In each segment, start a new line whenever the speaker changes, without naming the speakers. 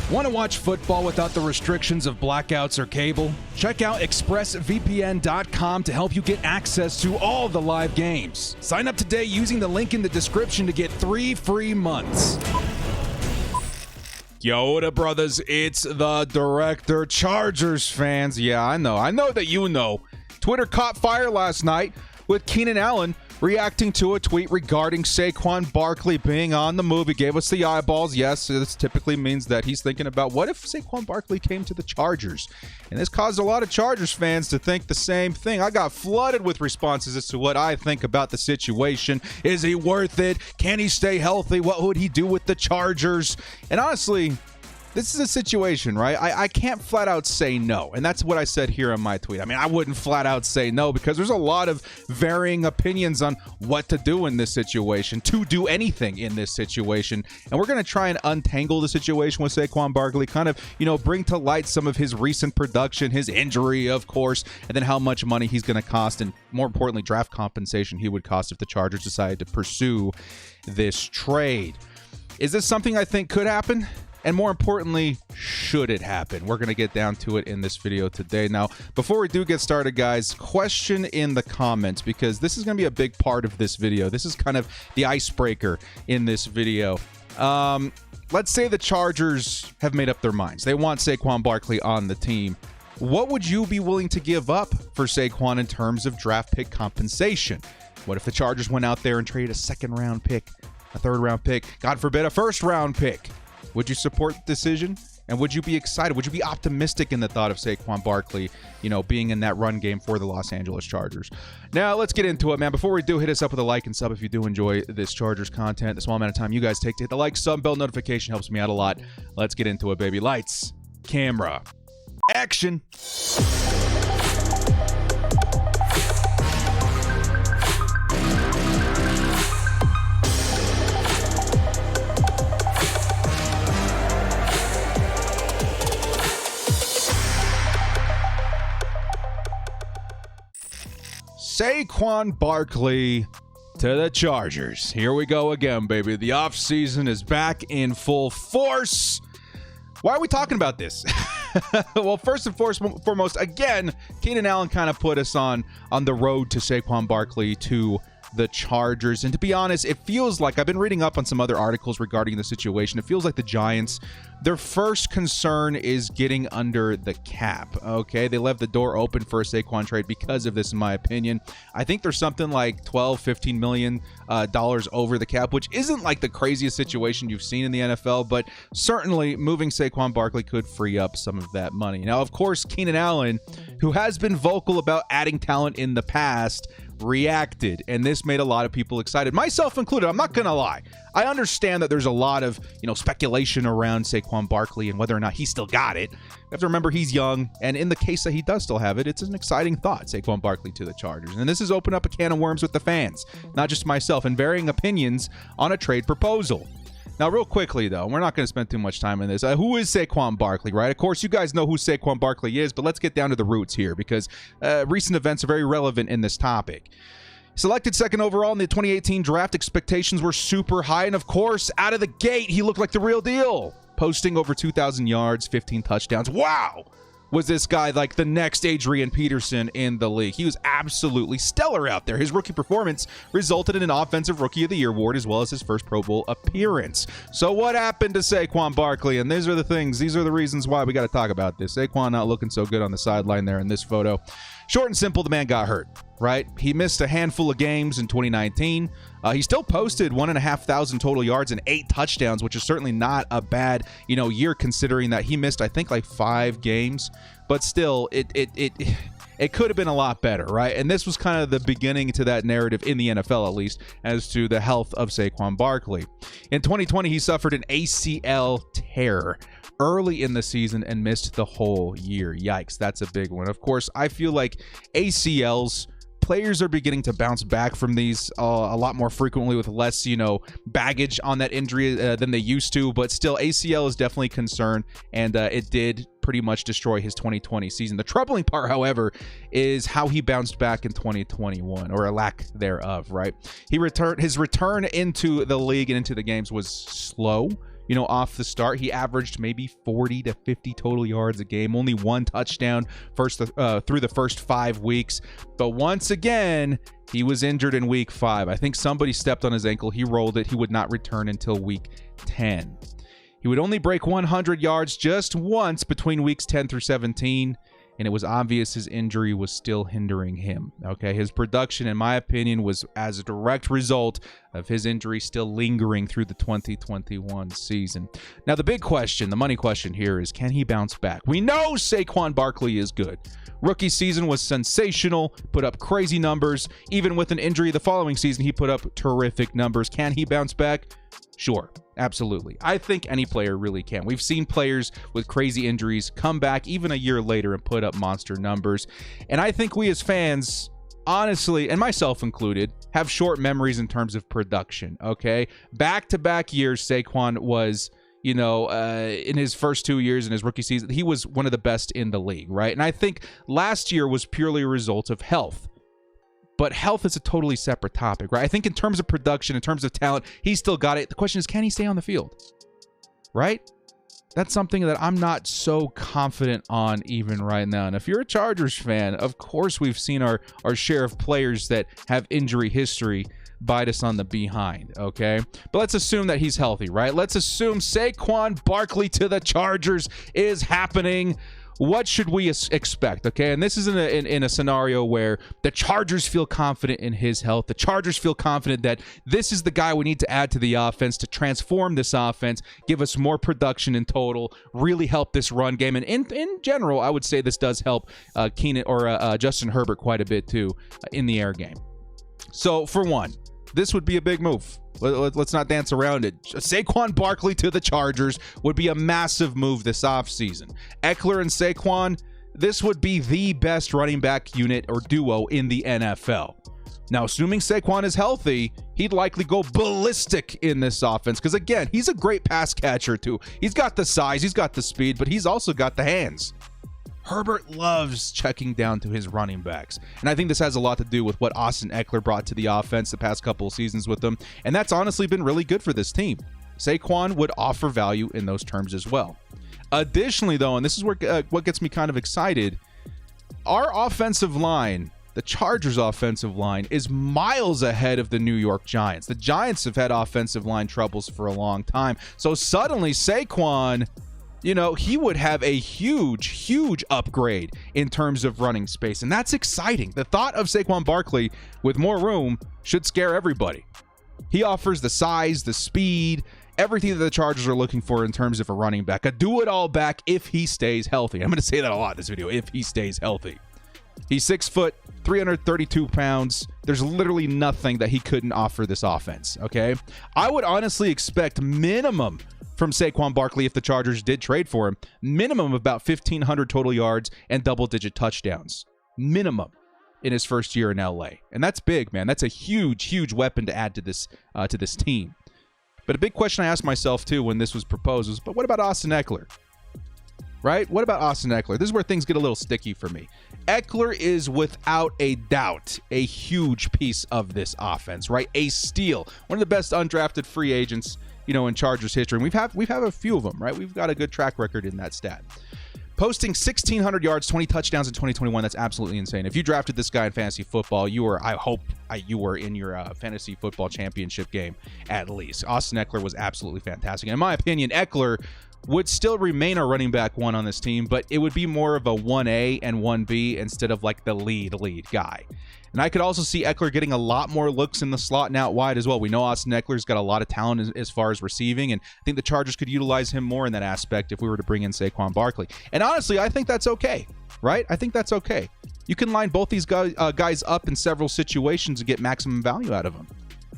Want to watch football without the restrictions of blackouts or cable? Check out expressvpn.com to help you get access to all the live games. Sign up today using the link in the description to get 3 free months. Yoda brothers, it's the director. Chargers fans, yeah, I know that you know. Twitter caught fire last night with Keenan Allen reacting to a tweet regarding Saquon Barkley being on the move. He gave us the eyeballs. Yes, this typically means that he's thinking about what if Saquon Barkley came to the Chargers? And this caused a lot of Chargers fans to think the same thing. I got flooded with responses as to what I think about the situation. Is he worth it? Can he stay healthy? What would he do with the Chargers? And honestly, this is a situation, right? I can't flat out say no. And that's what I said here on my tweet. I mean, I wouldn't flat out say no because there's a lot of varying opinions on what to do in this situation, to do anything in this situation. And we're going to try and untangle the situation with Saquon Barkley, kind of, bring to light some of his recent production, his injury, of course, and then how much money he's going to cost, and more importantly, draft compensation he would cost if the Chargers decided to pursue this trade. Is this something I think could happen? And more importantly, should it happen? We're going to get down to it in this video today. Now, before we do get started, guys, question in the comments, because this is going to be a big part of this video. This is kind of the icebreaker in this video. Let's say the Chargers have made up their minds. They want Saquon Barkley on the team. What would you be willing to give up for Saquon in terms of draft pick compensation? What if the Chargers went out there and traded a second-round pick, a third-round pick, God forbid, a first-round pick? Would you support the decision? And would you be excited? Would you be optimistic in the thought of Saquon Barkley, being in that run game for the Los Angeles Chargers? Now, let's get into it, man. Before we do, hit us up with a like and sub if you do enjoy this Chargers content. The small amount of time you guys take to hit the like, sub, bell notification helps me out a lot. Let's get into it, baby. Lights, camera, action. Saquon Barkley to the Chargers. Here we go again, baby. The offseason is back in full force. Why are we talking about this? Well, first and foremost, again, Keenan Allen kind of put us on the road to Saquon Barkley to the Chargers. And to be honest, it feels like, I've been reading up on some other articles regarding the situation. It feels like the Giants, their first concern is getting under the cap. Okay, they left the door open for a Saquon trade because of this, in my opinion. I think there's something like $12-15 million over the cap, which isn't like the craziest situation you've seen in the NFL, but certainly moving Saquon Barkley could free up some of that money. Now, of course, Keenan Allen, who has been vocal about adding talent in the past, reacted, and this made a lot of people excited, myself included. I'm not gonna lie, I understand that there's a lot of speculation around Saquon Barkley and whether or not he still got it. You have to remember he's young, and in the case that he does still have it, it's an exciting thought, Saquon Barkley to the Chargers. And this has opened up a can of worms with the fans, not just myself, and varying opinions on a trade proposal. Now, real quickly, though, we're not going to spend too much time on this. Who is Saquon Barkley, right? Of course, you guys know who Saquon Barkley is, but let's get down to the roots here because recent events are very relevant in this topic. Selected second overall in the 2018 draft, expectations were super high, and of course, out of the gate, he looked like the real deal, posting over 2,000 yards, 15 touchdowns. Wow! Was this guy like the next Adrian Peterson in the league? He was absolutely stellar out there. His rookie performance resulted in an Offensive Rookie of the Year award as well as his first Pro Bowl appearance. So what happened to Saquon Barkley? And these are the reasons why we got to talk about this. Saquon not looking so good on the sideline there in this photo. Short and simple, the man got hurt, right? He missed a handful of games in 2019. He still posted 1,500 total yards and 8 touchdowns, which is certainly not a bad, year considering that he missed, I think, like 5 games. But still, it could have been a lot better, right? And this was kind of the beginning to that narrative in the NFL, at least, as to the health of Saquon Barkley. In 2020, he suffered an ACL tear early in the season and missed the whole year. Yikes, that's a big one. Of course, I feel like ACLs, players are beginning to bounce back from these a lot more frequently with less, baggage on that injury than they used to. But still, ACL is definitely a concern, and it did pretty much destroy his 2020 season. The troubling part, however, is how he bounced back in 2021, or a lack thereof, right? His return into the league and into the games was slow. off the start. He averaged maybe 40 to 50 total yards a game, only 1 touchdown through the first 5 weeks. But once again, he was injured in week 5. I think somebody stepped on his ankle. He rolled it. He would not return until week 10. He would only break 100 yards just once between weeks 10 through 17. And it was obvious his injury was still hindering him. Okay, his production, in my opinion, was as a direct result of his injury still lingering through the 2021 season. Now, the big question, the money question here is, can he bounce back? We know Saquon Barkley is good. Rookie season was sensational, put up crazy numbers. Even with an injury the following season, he put up terrific numbers. Can he bounce back? Sure, absolutely. I think any player really can. We've seen players with crazy injuries come back even a year later and put up monster numbers. And I think we as fans, honestly, and myself included, have short memories in terms of production, okay? Back-to-back years, Saquon was, in his first 2 years in his rookie season, he was one of the best in the league, right? And I think last year was purely a result of health. But health is a totally separate topic, right? I think in terms of production, in terms of talent, he still got it. The question is, can he stay on the field? Right? That's something that I'm not so confident on even right now. And if you're a Chargers fan, of course we've seen our share of players that have injury history bite us on the behind, okay? But let's assume that he's healthy, right? Let's assume Saquon Barkley to the Chargers is happening. What should we expect, okay? And this is in a scenario where the Chargers feel confident in his health. The Chargers feel confident that this is the guy we need to add to the offense to transform this offense, give us more production in total, really help this run game. And in general, I would say this does help Justin Herbert quite a bit too in the air game. So for one, this would be a big move. Let's not dance around it. Saquon Barkley to the Chargers would be a massive move this offseason. Ekeler and Saquon, this would be the best running back unit or duo in the NFL. Now, assuming Saquon is healthy, he'd likely go ballistic in this offense because, again, he's a great pass catcher too. He's got the size, he's got the speed, but he's also got the hands. Herbert loves checking down to his running backs. And I think this has a lot to do with what Austin Ekeler brought to the offense the past couple of seasons with them. And that's honestly been really good for this team. Saquon would offer value in those terms as well. Additionally, though, and this is where what gets me kind of excited, our offensive line, the Chargers' offensive line, is miles ahead of the New York Giants. The Giants have had offensive line troubles for a long time. So suddenly Saquon, he would have a huge upgrade in terms of running space. And that's exciting. The thought of Saquon Barkley with more room should scare everybody. He offers the size, the speed, everything that the Chargers are looking for in terms of a running back. A do-it-all back if he stays healthy. I'm going to say that a lot in this video, if he stays healthy. He's 6 foot, 332 pounds. There's literally nothing that he couldn't offer this offense, okay? I would honestly expect minimum from Saquon Barkley if the Chargers did trade for him, minimum of about 1,500 total yards and double-digit touchdowns. Minimum in his first year in LA. And that's big, man. That's a huge weapon to add to this team. But a big question I asked myself, too, when this was proposed was, but what about Austin Ekeler? Right? What about Austin Ekeler? This is where things get a little sticky for me. Ekeler is without a doubt a huge piece of this offense, right? A steal. One of the best undrafted free agents, in Chargers history. And we've had a few of them, right? We've got a good track record in that stat. Posting 1,600 yards, 20 touchdowns in 2021, that's absolutely insane. If you drafted this guy in fantasy football, I hope you were in your fantasy football championship game at least. Austin Ekeler was absolutely fantastic. And in my opinion, Ekeler would still remain a running back one on this team, but it would be more of a 1A and 1B instead of like the lead guy. And I could also see Ekeler getting a lot more looks in the slot and out wide as well. We know Austin Ekeler's got a lot of talent as far as receiving, and I think the Chargers could utilize him more in that aspect if we were to bring in Saquon Barkley. And honestly, I think that's okay, right? I think that's okay. You can line both these guys up in several situations and get maximum value out of them,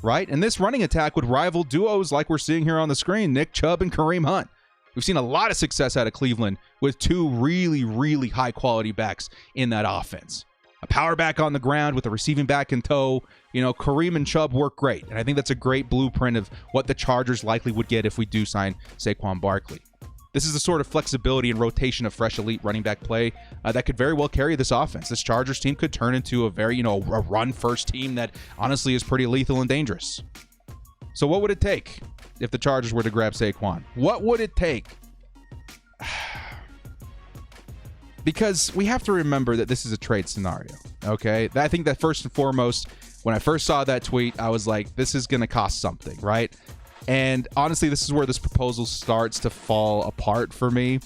right? And this running attack would rival duos like we're seeing here on the screen, Nick Chubb and Kareem Hunt. We've seen a lot of success out of Cleveland with two really high-quality backs in that offense. A power back on the ground with a receiving back in tow. Kareem and Chubb work great. And I think that's a great blueprint of what the Chargers likely would get if we do sign Saquon Barkley. This is the sort of flexibility and rotation of fresh elite running back play that could very well carry this offense. This Chargers team could turn into a very, a run-first team that honestly is pretty lethal and dangerous. So what would it take if the Chargers were to grab Saquon? What would it take? Because we have to remember that this is a trade scenario, okay? I think that first and foremost, when I first saw that tweet, I was like, this is going to cost something, right? And honestly, this is where this proposal starts to fall apart for me.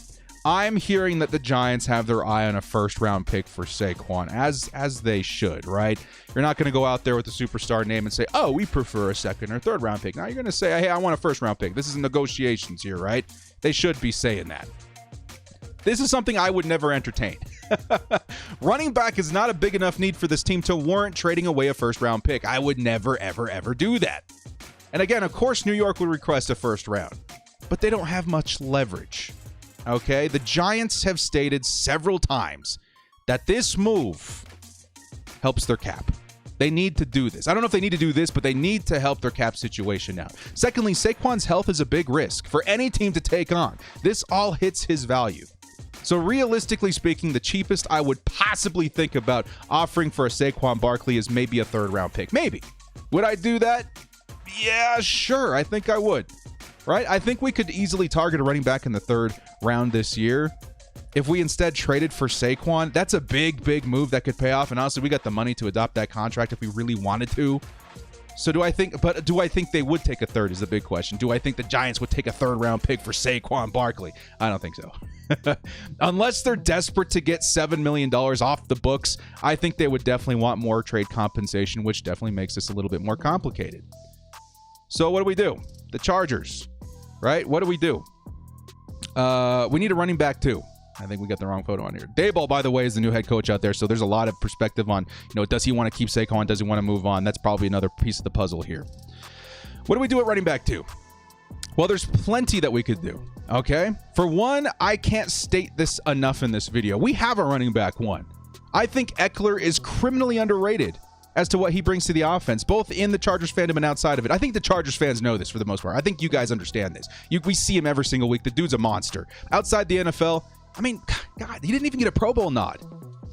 I'm hearing that the Giants have their eye on a first-round pick for Saquon, as they should, right? You're not going to go out there with a superstar name and say, oh, we prefer a second or third-round pick. Now you're going to say, hey, I want a first-round pick. This is negotiations here, right? They should be saying that. This is something I would never entertain. Running back is not a big enough need for this team to warrant trading away a first-round pick. I would never, ever, ever do that. And again, of course, New York would request a first round, but they don't have much leverage. Okay? The Giants have stated several times that this move helps their cap. They need to do this. I don't know if they need to do this, but they need to help their cap situation now. Secondly, Saquon's health is a big risk for any team to take on. This all hits his value. So realistically speaking, the cheapest I would possibly think about offering for a Saquon Barkley is maybe a third-round pick. Maybe. Would I do that? Yeah, sure. I think I would. Right? I think we could easily target a running back in the third round this year. If we instead traded for Saquon, that's a big, big move that could pay off. And honestly, we got the money to adopt that contract if we really wanted to. So do I think they would take a third is the big question. Do I think the Giants would take a third-round pick for Saquon Barkley? I don't think so. Unless they're desperate to get $7 million off the books, I think they would definitely want more trade compensation, which definitely makes this a little bit more complicated. So what do? The Chargers, right? What do? We need a running back too. I think we got the wrong photo on here. Daboll, by the way, is the new head coach out there, so there's a lot of perspective on, does he want to keep Saquon? Does he want to move on? That's probably another piece of the puzzle here. What do we do at running back two? Well, there's plenty that we could do, okay? For one, I can't state this enough in this video. We have a running back one. I think Ekeler is criminally underrated as to what he brings to the offense, both in the Chargers fandom and outside of it. I think the Chargers fans know this for the most part. I think you guys understand this. We see him every single week. The dude's a monster. Outside the NFL, I mean, God, he didn't even get a Pro Bowl nod.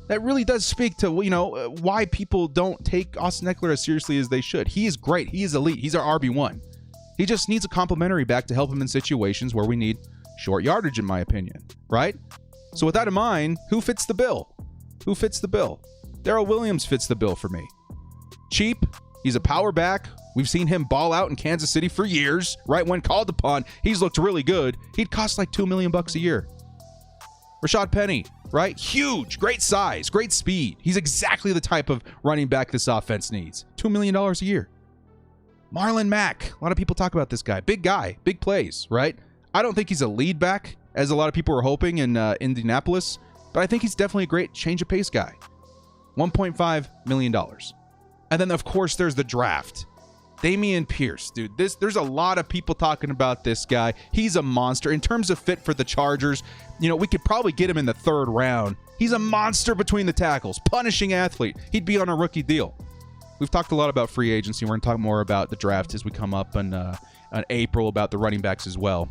That really does speak to, why people don't take Austin Ekeler as seriously as they should. He is great. He is elite. He's our RB1. He just needs a complimentary back to help him in situations where we need short yardage, in my opinion, right? So with that in mind, who fits the bill? Who fits the bill? Darrell Williams fits the bill for me. Cheap. He's a power back. We've seen him ball out in Kansas City for years, right? When called upon, he's looked really good. He'd cost like $2 million a year. Rashad Penny, right? Huge, great size, great speed. He's exactly the type of running back this offense needs. $2 million a year. Marlon Mack. A lot of people talk about this guy. Big guy, big plays, right? I don't think he's a lead back, as a lot of people are hoping in Indianapolis, but I think he's definitely a great change of pace guy. $1.5 million. And then, of course, there's the draft. Dameon Pierce, dude. There's a lot of people talking about this guy. He's a monster. In terms of fit for the Chargers, we could probably get him in the third round. He's a monster between the tackles. Punishing athlete. He'd be on a rookie deal. We've talked a lot about free agency. We're going to talk more about the draft as we come up in April, about the running backs as well.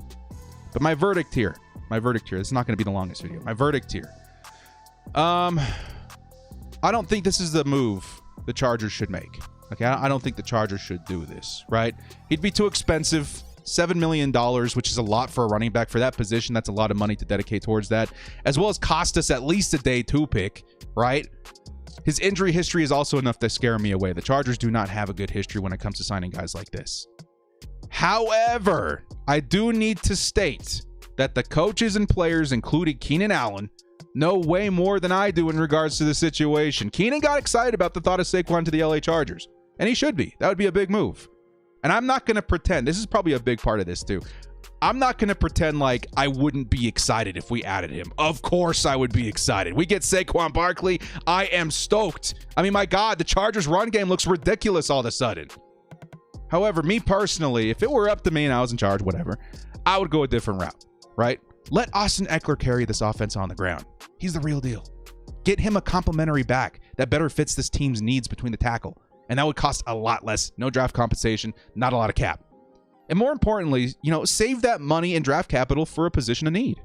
But my verdict here. This is not going to be the longest video. My verdict here. I don't think this is the move the Chargers should make. Okay, I don't think the Chargers should do this, right? He'd be too expensive. $7 million, which is a lot for a running back for that position. That's a lot of money to dedicate towards that, as well as cost us at least a day 2 pick, right? His injury history is also enough to scare me away. The Chargers do not have a good history when it comes to signing guys like this. However, I do need to state that the coaches and players, including Keenan Allen, know way more than I do in regards to the situation. Keenan got excited about the thought of Saquon to the LA Chargers, and he should be. That would be a big move. And I'm not going to pretend, this is probably a big part of this too, I'm not going to pretend like I wouldn't be excited if we added him. Of course I would be excited. We get Saquon Barkley, I am stoked. I mean, my God, the Chargers run game looks ridiculous all of a sudden. However, me personally, if it were up to me and I was in charge, whatever, I would go a different route, right? Let Austin Ekeler carry this offense on the ground. He's the real deal. Get him a complimentary back that better fits this team's needs between the tackle. And that would cost a lot less. No draft compensation, not a lot of cap. And more importantly, save that money in draft capital for a position of need.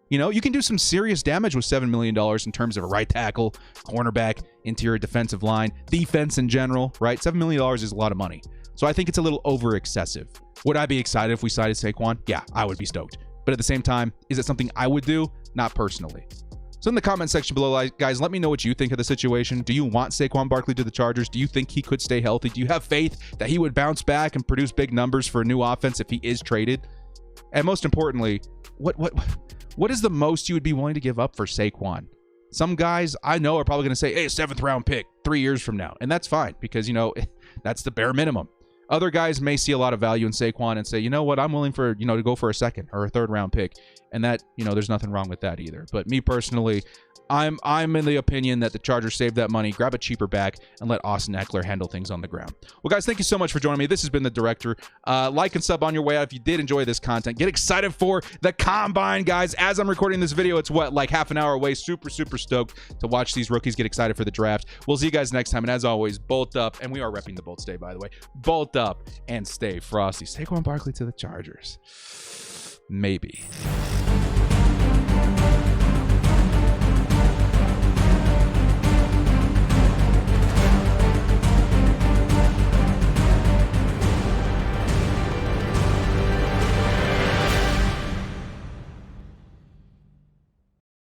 You can do some serious damage with $7 million in terms of a right tackle, cornerback, interior defensive line, defense in general, right? $7 million is a lot of money. So I think it's a little over excessive. Would I be excited if we cited Saquon? Yeah, I would be stoked. But at the same time, is it something I would do? Not personally. So in the comment section below, guys, let me know what you think of the situation. Do you want Saquon Barkley to the Chargers? Do you think he could stay healthy? Do you have faith that he would bounce back and produce big numbers for a new offense if he is traded? And most importantly, what is the most you would be willing to give up for Saquon? Some guys I know are probably going to say, hey, 7th round pick 3 years from now. And that's fine because, that's the bare minimum. Other guys may see a lot of value in Saquon and say, you know what, I'm willing for, to go for a 2nd or a 3rd round pick. And that, there's nothing wrong with that either. But me personally, I'm in the opinion that the Chargers save that money, grab a cheaper back, and let Austin Ekeler handle things on the ground. Well, guys, thank you so much for joining me. This has been The Director. Like and sub on your way out if you did enjoy this content. Get excited for the Combine, guys. As I'm recording this video, it's like half an hour away. Super, super stoked to watch these rookies get excited for the draft. We'll see you guys next time. And as always, bolt up. And we are repping the Bolt today, by the way. Bolt up and stay frosty. Saquon Barkley to the Chargers. Maybe.